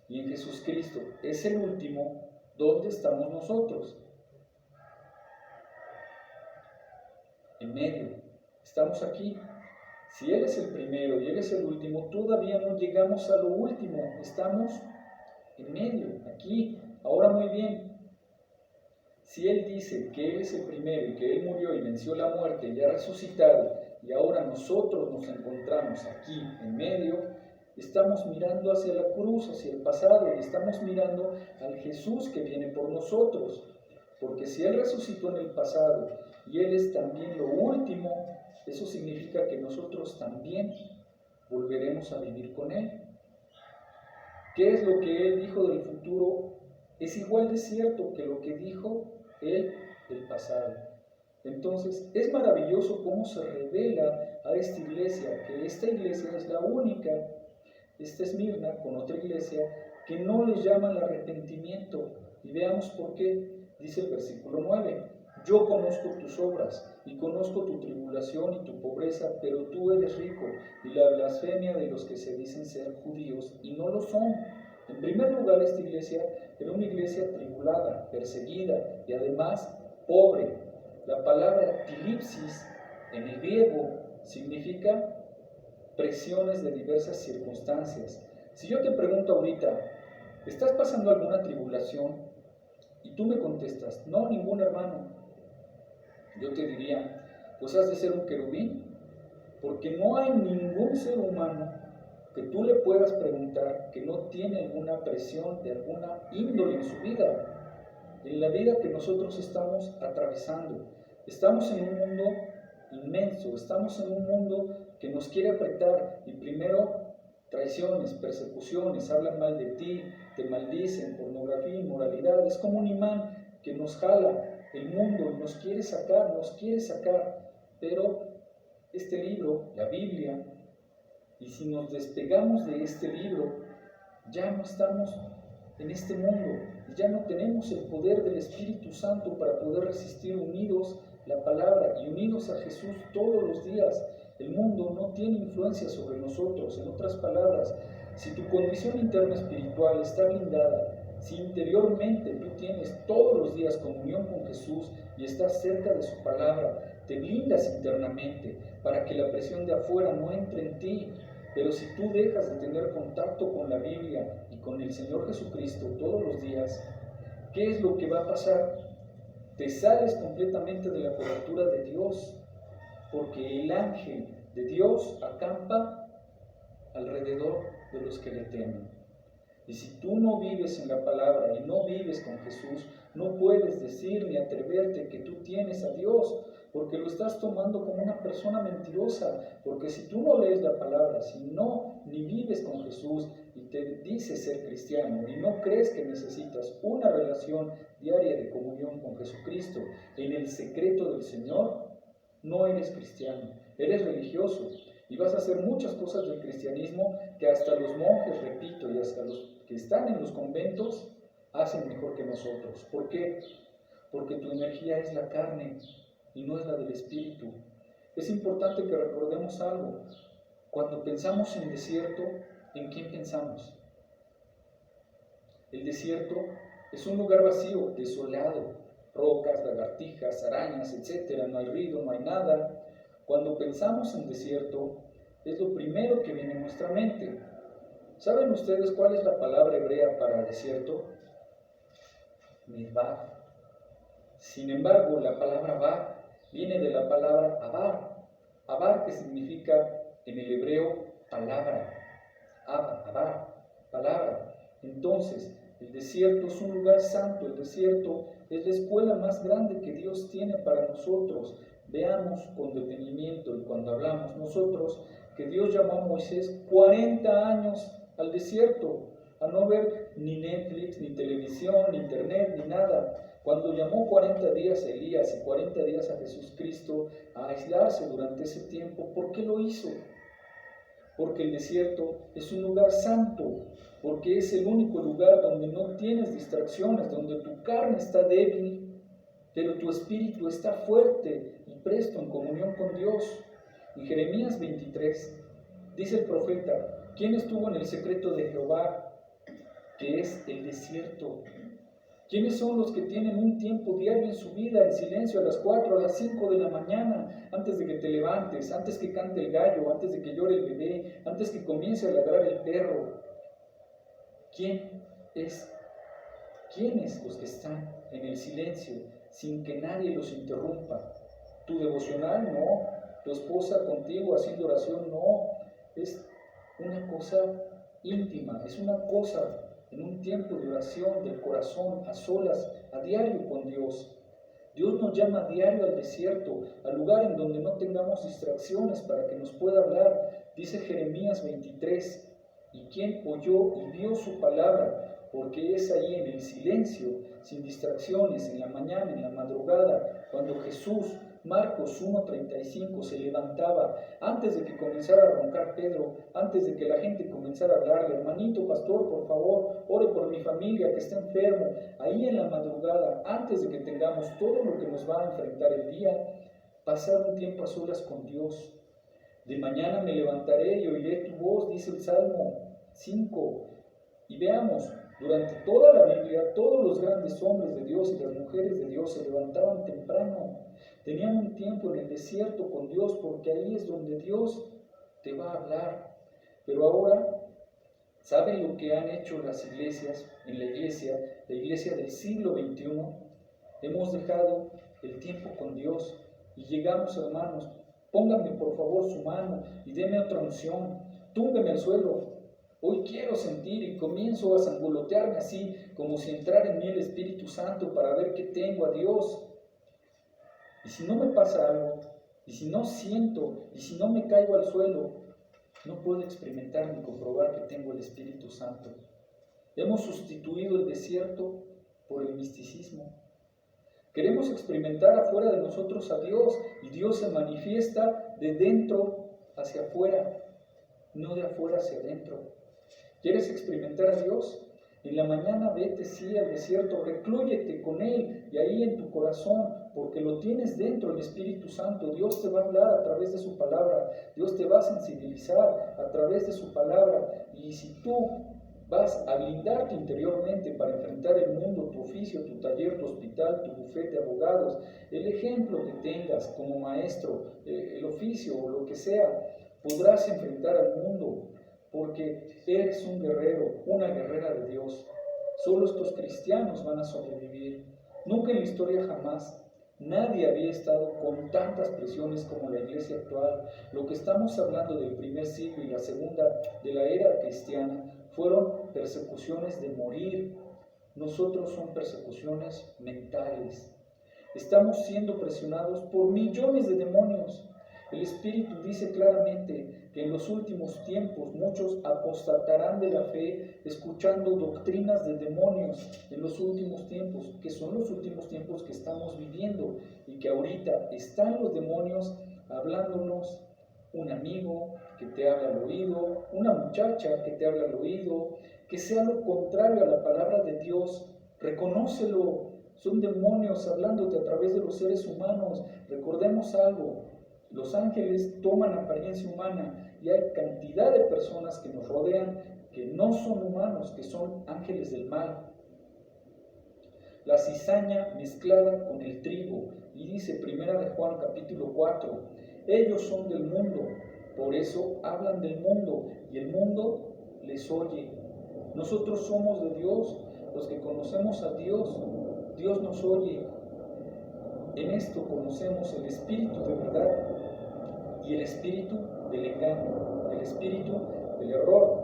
y en Jesucristo es el último, ¿dónde estamos nosotros? En medio, estamos aquí. Si Él es el primero y Él es el último, todavía no llegamos a lo último, estamos en medio, aquí. Ahora muy bien, si Él dice que Él es el primero y que Él murió y venció la muerte y ha resucitado, y ahora nosotros nos encontramos aquí en medio, estamos mirando hacia la cruz, hacia el pasado, y estamos mirando al Jesús que viene por nosotros. Porque si Él resucitó en el pasado y Él es también lo último, eso significa que nosotros también volveremos a vivir con Él. ¿Qué es lo que Él dijo del futuro? Es igual de cierto que lo que dijo Él del pasado. Entonces, es maravilloso cómo se revela a esta iglesia, que esta iglesia es la única, esta Esmirna, con otra iglesia, que no les llama al arrepentimiento. Y veamos por qué. Dice el versículo 9, yo conozco tus obras y conozco tu tribulación y tu pobreza, pero tú eres rico, y la blasfemia de los que se dicen ser judíos y no lo son. En primer lugar, esta iglesia era una iglesia tribulada, perseguida y además pobre. La palabra tilipsis en el griego significa presiones de diversas circunstancias. Si yo te pregunto ahorita, ¿estás pasando alguna tribulación? Y tú me contestas, no, ningún hermano. Yo te diría, pues has de ser un querubín, porque no hay ningún ser humano que tú le puedas preguntar que no tiene alguna presión de alguna índole en su vida. en la vida que nosotros estamos atravesando. Estamos en un mundo inmenso, estamos en un mundo que nos quiere apretar y primero traiciones, persecuciones, hablan mal de ti, te maldicen, pornografía, inmoralidad. Es como un imán que nos jala el mundo y nos quiere sacar. Pero este libro, la Biblia, y si nos despegamos de este libro, ya no estamos en este mundo y ya no tenemos el poder del Espíritu Santo para poder resistir unidos la palabra y unidos a Jesús todos los días. El mundo no tiene influencia sobre nosotros. En otras palabras, si tu condición interna espiritual está blindada, si interiormente tú tienes todos los días comunión con Jesús y estás cerca de su palabra, te blindas internamente para que la presión de afuera no entre en ti. Pero si tú dejas de tener contacto con la Biblia y con el Señor Jesucristo todos los días, ¿qué es lo que va a pasar? Te sales completamente de la cobertura de Dios, porque el ángel de Dios acampa alrededor de los que le temen. Y si tú no vives en la palabra y no vives con Jesús, no puedes decir ni atreverte que tú tienes a Dios, porque lo estás tomando como una persona mentirosa. Porque si tú no lees la palabra, si no ni vives con Jesús y te dices ser cristiano y no crees que necesitas una relación diaria de comunión con Jesucristo en el secreto del Señor, no eres cristiano, eres religioso. Y vas a hacer muchas cosas del cristianismo que hasta los monjes, repito, y hasta los que están en los conventos hacen mejor que nosotros. ¿Por qué? Porque tu energía es la carne y no es la del espíritu. Es importante que recordemos algo. Cuando pensamos en desierto, ¿en quién pensamos? El desierto es un lugar vacío, desolado, rocas, lagartijas, arañas, etc. No hay ruido, no hay nada. Cuando pensamos en desierto, es lo primero que viene a nuestra mente. ¿Saben ustedes cuál es la palabra hebrea para desierto? Medbar. Sin embargo, la palabra bar viene de la palabra abar. Abar, que significa en el hebreo palabra. Abar, palabra. Entonces, el desierto es un lugar santo. El desierto es la escuela más grande que Dios tiene para nosotros. Veamos con detenimiento y cuando hablamos nosotros que Dios llamó a Moisés 40 años al desierto, a no ver ni Netflix, ni televisión, ni internet, ni nada. Cuando llamó 40 días a Elías y 40 días a Jesucristo a aislarse durante ese tiempo, ¿por qué lo hizo? Porque el desierto es un lugar santo, porque es el único lugar donde no tienes distracciones, donde tu carne está débil, pero tu espíritu está fuerte y presto en comunión con Dios. En Jeremías 23 dice el profeta: ¿quién estuvo en el secreto de Jehová, que es el desierto? ¿Quiénes son los que tienen un tiempo diario en su vida en silencio a las 4, a las 5 de la mañana, antes de que te levantes, antes que cante el gallo, antes de que llore el bebé, antes que comience a ladrar el perro? ¿Quiénes los que están en el silencio sin que nadie los interrumpa? ¿Tu devocional? No. ¿Tu esposa contigo haciendo oración? No. Es una cosa íntima, es una cosa en un tiempo de oración del corazón, a solas, a diario con Dios. Dios nos llama a diario al desierto, al lugar en donde no tengamos distracciones para que nos pueda hablar. Dice Jeremías 23, ¿y quién oyó y vio su palabra? Porque es ahí en el silencio, sin distracciones, en la mañana, en la madrugada, cuando Jesús, Marcos 1:35, se levantaba, antes de que comenzara a roncar Pedro, antes de que la gente comenzara a hablarle: hermanito, pastor, por favor, ore por mi familia que está enfermo. Ahí en la madrugada, antes de que tengamos todo lo que nos va a enfrentar el día, pasar un tiempo a solas con Dios. De mañana me levantaré y oiré tu voz, dice el Salmo 5. Y veamos, durante toda la Biblia, todos los grandes hombres de Dios y las mujeres de Dios se levantaban temprano. Tenían un tiempo en el desierto con Dios, porque ahí es donde Dios te va a hablar. Pero ahora, ¿saben lo que han hecho las iglesias? En la iglesia del siglo XXI, hemos dejado el tiempo con Dios y llegamos, hermanos, pónganme por favor su mano y denme otra unción, túmbeme al suelo. Hoy quiero sentir y comienzo a sangolotearme así, como si entrara en mí el Espíritu Santo para ver qué tengo a Dios. Y si no me pasa algo, y si no siento, y si no me caigo al suelo, no puedo experimentar ni comprobar que tengo el Espíritu Santo. Hemos sustituido el desierto por el misticismo. Queremos experimentar afuera de nosotros a Dios, y Dios se manifiesta de dentro hacia afuera, no de afuera hacia adentro. ¿Quieres experimentar a Dios? En la mañana vete, sí, al desierto, reclúyete con Él y ahí en tu corazón, porque lo tienes dentro, el Espíritu Santo. Dios te va a hablar a través de su palabra, Dios te va a sensibilizar a través de su palabra. Y si tú vas a blindarte interiormente para enfrentar el mundo, tu oficio, tu taller, tu hospital, tu bufete de abogados, el ejemplo que tengas como maestro, el oficio o lo que sea, podrás enfrentar al mundo. Porque eres un guerrero, una guerrera de Dios. Solo estos cristianos van a sobrevivir. Nunca en la historia jamás nadie había estado con tantas presiones como la iglesia actual. Lo que estamos hablando del primer siglo y la segunda de la era cristiana fueron persecuciones de morir. Nosotros son persecuciones mentales. Estamos siendo presionados por millones de demonios. El Espíritu dice claramente que en los últimos tiempos muchos apostatarán de la fe escuchando doctrinas de demonios en los últimos tiempos, que son los últimos tiempos que estamos viviendo y que ahorita están los demonios hablándonos, un amigo que te habla al oído, una muchacha que te habla al oído, que sea lo contrario a la palabra de Dios. Reconócelo, son demonios hablándote a través de los seres humanos. Recordemos algo. Los ángeles toman apariencia humana y hay cantidad de personas que nos rodean que no son humanos, que son ángeles del mal. La cizaña mezclada con el trigo, y dice 1 de Juan capítulo 4, ellos son del mundo, por eso hablan del mundo y el mundo les oye. Nosotros somos de Dios, los que conocemos a Dios, Dios nos oye. En esto conocemos el espíritu de verdad y el espíritu del engaño, el espíritu del error,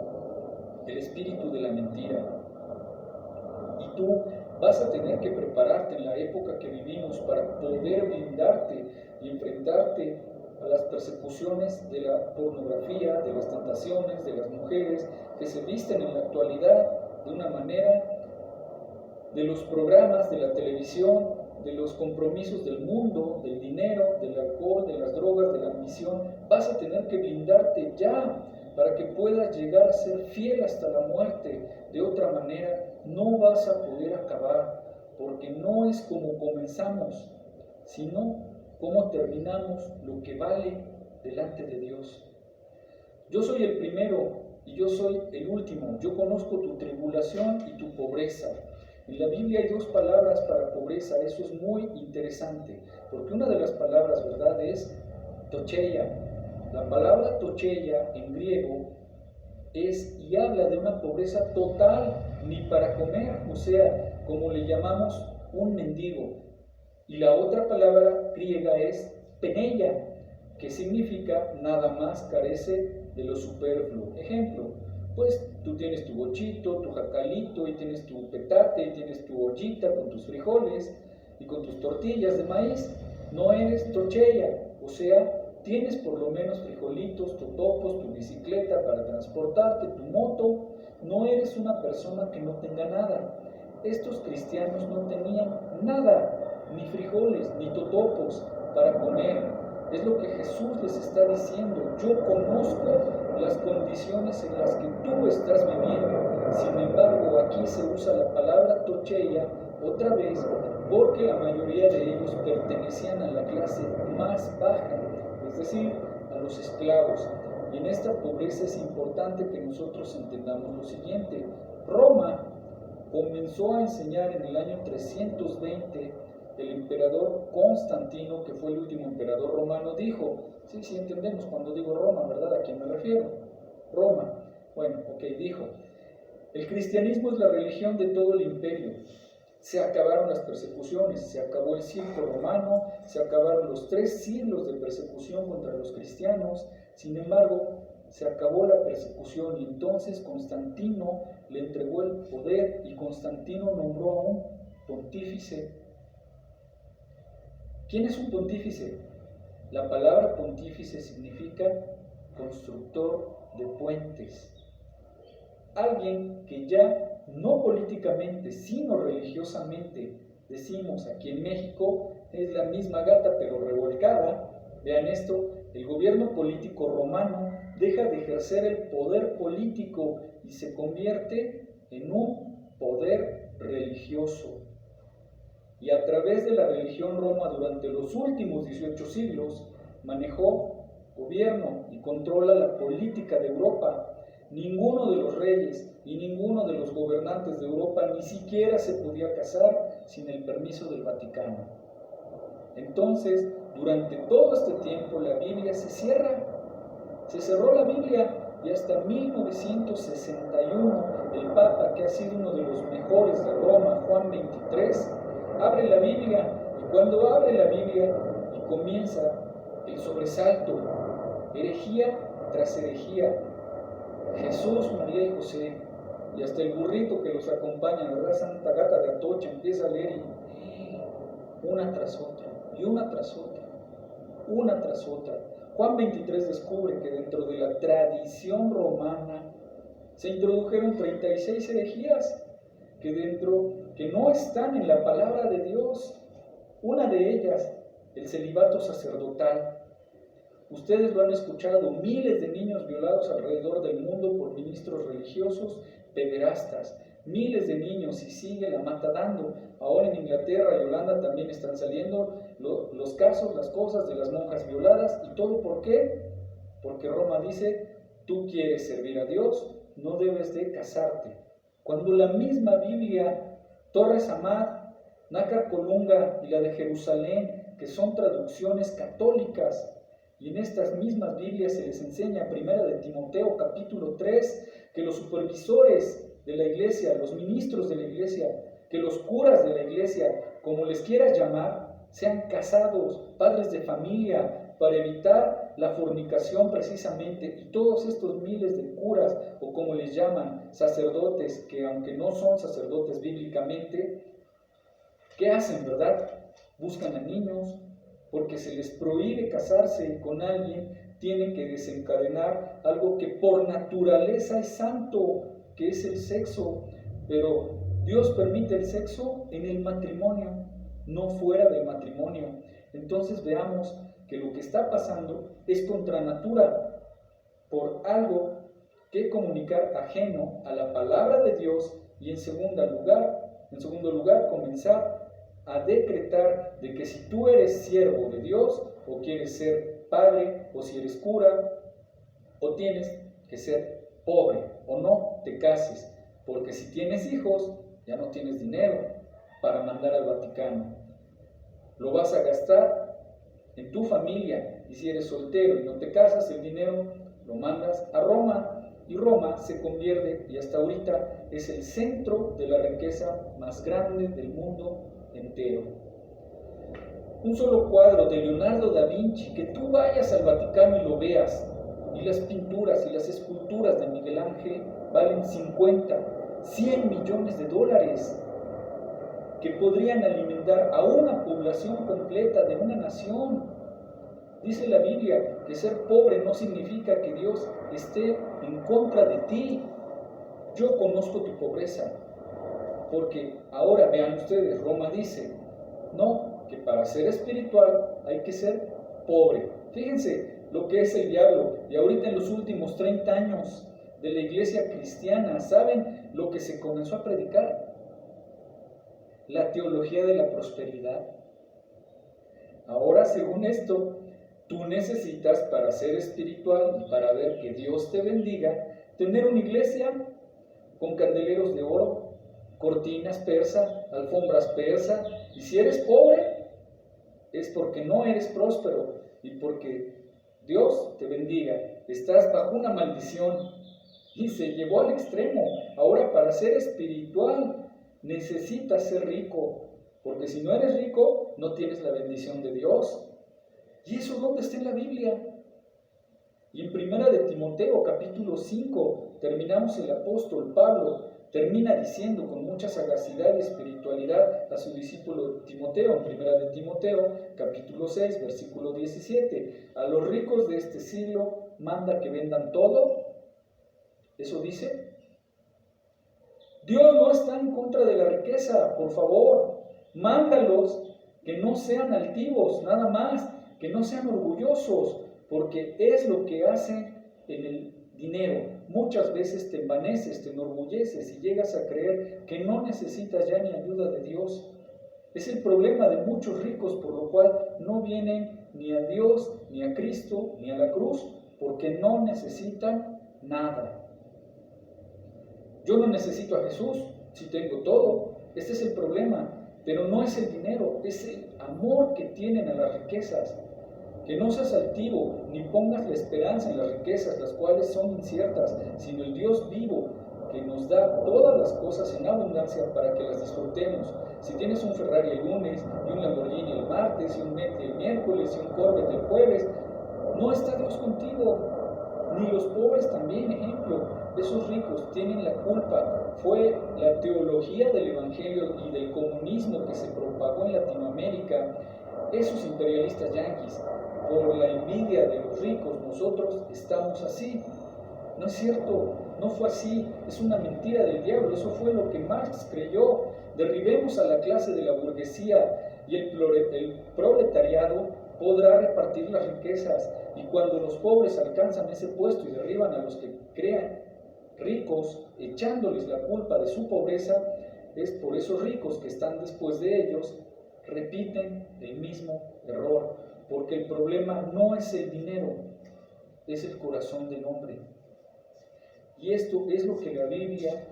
el espíritu de la mentira. Y tú vas a tener que prepararte en la época que vivimos para poder blindarte y enfrentarte a las persecuciones de la pornografía, de las tentaciones, de las mujeres que se visten en la actualidad de una manera, de los programas de la televisión, de los compromisos del mundo, del dinero, del alcohol, de las drogas, de la ambición. Vas a tener que blindarte ya para que puedas llegar a ser fiel hasta la muerte. De otra manera no vas a poder acabar, porque no es como comenzamos, sino como terminamos lo que vale delante de Dios. Yo soy el primero y yo soy el último. Yo conozco tu tribulación y tu pobreza. En la Biblia hay dos palabras para pobreza, eso es muy interesante, porque una de las palabras, ¿verdad?, es tocheia. La palabra tocheia en griego es y habla de una pobreza total, ni para comer, o sea, como le llamamos un mendigo. Y la otra palabra griega es peneia, que significa nada más carece de lo superfluo. Ejemplo, pues tú tienes tu bochito, tu jacalito, y tienes tu petate, y tienes tu ollita con tus frijoles y con tus tortillas de maíz. No eres tocheia, o sea, tienes por lo menos frijolitos, totopos, tu bicicleta para transportarte, tu moto. No eres una persona que no tenga nada. Estos cristianos no tenían nada, ni frijoles, ni totopos para comer. Es lo que Jesús les está diciendo. Yo conozco las condiciones en las que tú estás viviendo. Sin embargo, aquí se usa la palabra tocheia otra vez porque la mayoría de ellos pertenecían a la clase más baja, es decir, a los esclavos. Y en esta pobreza es importante que nosotros entendamos lo siguiente. Roma comenzó a enseñar en el año 320. El emperador Constantino, que fue el último emperador romano, dijo, sí entendemos cuando digo Roma, ¿verdad? ¿A quién me refiero? Roma. Bueno, dijo, el cristianismo es la religión de todo el imperio. Se acabaron las persecuciones, se acabó el circo romano, se acabaron los 3 siglos de persecución contra los cristianos. Sin embargo, se acabó la persecución y entonces Constantino le entregó el poder y Constantino nombró a un pontífice. ¿Quién es un pontífice? La palabra pontífice significa constructor de puentes. Alguien que ya no políticamente, sino religiosamente, decimos aquí en México, es la misma gata pero revolcada. Vean esto, el gobierno político romano deja de ejercer el poder político y se convierte en un poder religioso. Y a través de la religión Roma durante los últimos 18 siglos manejó, gobierno y controla la política de Europa. Ninguno de los reyes y ninguno de los gobernantes de Europa ni siquiera se podía casar sin el permiso del Vaticano. Entonces, durante todo este tiempo la Biblia se cierra. Se cerró la Biblia y hasta 1961 el Papa, que ha sido uno de los mejores de Roma, Juan XXIII, abre la Biblia y cuando abre la Biblia y comienza el sobresalto, herejía tras herejía, Jesús, María y José, y hasta el burrito que los acompaña, ¿verdad? Santa Gata de Atocha, empieza a leer y una tras otra, y una tras otra, una tras otra. Juan 23 descubre que dentro de la tradición romana se introdujeron 36 herejías que no están en la palabra de Dios. Una de ellas, el celibato sacerdotal. Ustedes lo han escuchado, miles de niños violados alrededor del mundo por ministros religiosos pederastas. Miles de niños y sigue la mata dando. Ahora en Inglaterra y Holanda también están saliendo los casos, las cosas de las monjas violadas. ¿Y todo por qué? Porque Roma dice, tú quieres servir a Dios, no debes de casarte. Cuando la misma Biblia, Torres Amad, Nácar Colunga y la de Jerusalén, que son traducciones católicas, y en estas mismas Biblias se les enseña, primera de Timoteo capítulo 3, que los supervisores de la iglesia, los ministros de la iglesia, que los curas de la iglesia, como les quieras llamar, sean casados, padres de familia, para evitar la fornicación precisamente. Y todos estos miles de curas, o como les llaman, sacerdotes, que aunque no son sacerdotes bíblicamente, ¿qué hacen, verdad? Buscan a niños, porque se les prohíbe casarse con alguien, tienen que desencadenar algo que por naturaleza es santo, que es el sexo, pero Dios permite el sexo en el matrimonio, no fuera del matrimonio. Entonces veamos que lo que está pasando es contra natura, por algo que comunicar ajeno a la palabra de Dios, y en segundo lugar comenzar a decretar de que si tú eres siervo de Dios, o quieres ser padre, o si eres cura, o tienes que ser pobre, o no te cases, porque si tienes hijos, ya no tienes dinero para mandar al Vaticano. Lo vas a gastar en tu familia, y si eres soltero y no te casas, el dinero lo mandas a Roma, y Roma se convierte, y hasta ahorita es el centro de la riqueza más grande del mundo entero. Un solo cuadro de Leonardo da Vinci, que tú vayas al Vaticano y lo veas, y las pinturas y las esculturas de Miguel Ángel valen 50, 100 millones de dólares, que podrían alimentar a una población completa de una nación. Dice la Biblia que ser pobre no significa que Dios esté en contra de ti. Yo conozco tu pobreza, porque ahora vean ustedes, Roma dice, no, que para ser espiritual hay que ser pobre. Fíjense lo que es el diablo, y ahorita en los últimos 30 años de la iglesia cristiana, ¿saben lo que se comenzó a predicar? La teología de la prosperidad. Ahora, según esto, tú necesitas, para ser espiritual y para ver que Dios te bendiga, tener una iglesia con candeleros de oro, cortinas persa, alfombras persa, y si eres pobre, es porque no eres próspero y porque Dios te bendiga. Estás bajo una maldición y se llevó al extremo. Ahora, para ser espiritual necesitas ser rico, porque si no eres rico, no tienes la bendición de Dios. ¿Y eso dónde está en la Biblia? Y en primera de Timoteo, capítulo 5, terminamos el apóstol Pablo, termina diciendo con mucha sagacidad y espiritualidad a su discípulo Timoteo, en primera de Timoteo, capítulo 6, versículo 17, a los ricos de este siglo manda que vendan todo. Eso dice. Dios no está en contra de la riqueza, por favor, mándalos que no sean altivos, nada más, que no sean orgullosos, porque es lo que hacen en el dinero. Muchas veces te envaneces, te enorgulleces y llegas a creer que no necesitas ya ni ayuda de Dios. Es el problema de muchos ricos, por lo cual no vienen ni a Dios, ni a Cristo, ni a la cruz, porque no necesitan nada. Yo no necesito a Jesús si tengo todo. Este es el problema, pero no es el dinero, es el amor que tienen a las riquezas. Que no seas altivo, ni pongas la esperanza en las riquezas, las cuales son inciertas, sino el Dios vivo, que nos da todas las cosas en abundancia para que las disfrutemos. Si tienes un Ferrari el lunes, y un Lamborghini el martes, y un Bentley el miércoles, y un Corvette el jueves, no está Dios contigo. Ni los pobres también, ejemplo. Esos ricos tienen la culpa. Fue la teología del evangelio y del comunismo que se propagó en Latinoamérica. Esos imperialistas yanquis, por la envidia de los ricos, nosotros estamos así. No es cierto, no fue así, es una mentira del diablo. Eso fue lo que Marx creyó. Derribemos a la clase de la burguesía y el proletariado podrá repartir las riquezas. Y cuando los pobres alcanzan ese puesto y derriban a los que crean ricos, echándoles la culpa de su pobreza, es por esos ricos que están después de ellos, repiten el mismo error, porque el problema no es el dinero, es el corazón del hombre. Y esto es lo que la Biblia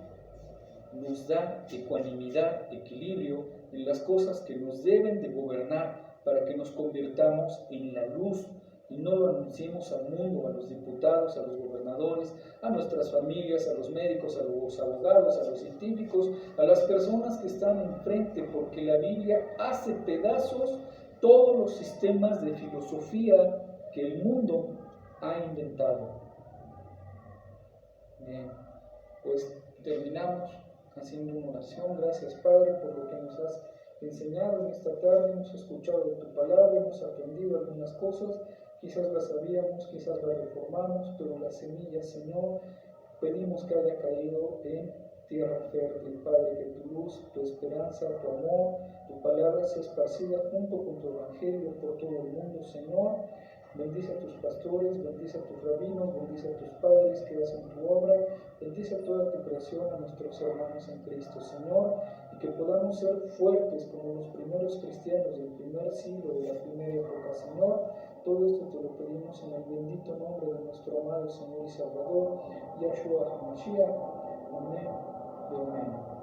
nos da: ecuanimidad, equilibrio en las cosas que nos deben de gobernar para que nos convirtamos en la luz y no lo anunciemos al mundo, a los diputados, a los gobernadores, a nuestras familias, a los médicos, a los abogados, a los científicos, a las personas que están enfrente, porque la Biblia hace pedazos todos los sistemas de filosofía que el mundo ha inventado. Bien, pues terminamos haciendo una oración. Gracias, Padre, por lo que nos has enseñado en esta tarde. Hemos escuchado de tu palabra, hemos aprendido algunas cosas. Quizás las sabíamos, quizás las reformamos, pero la semilla, Señor, pedimos que haya caído en tierra fértil. Padre, que tu luz, tu esperanza, tu amor, tu palabra sea esparcida junto con tu evangelio por todo el mundo, Señor. Bendice a tus pastores, bendice a tus rabinos, bendice a tus padres que hacen tu obra, bendice a toda tu creación, a nuestros hermanos en Cristo, Señor, y que podamos ser fuertes como los primeros cristianos del primer siglo, de la primera época, Señor. Todo esto te lo pedimos en el bendito nombre de nuestro amado Señor y Salvador, Yahshua HaMashiach. Amén y amén.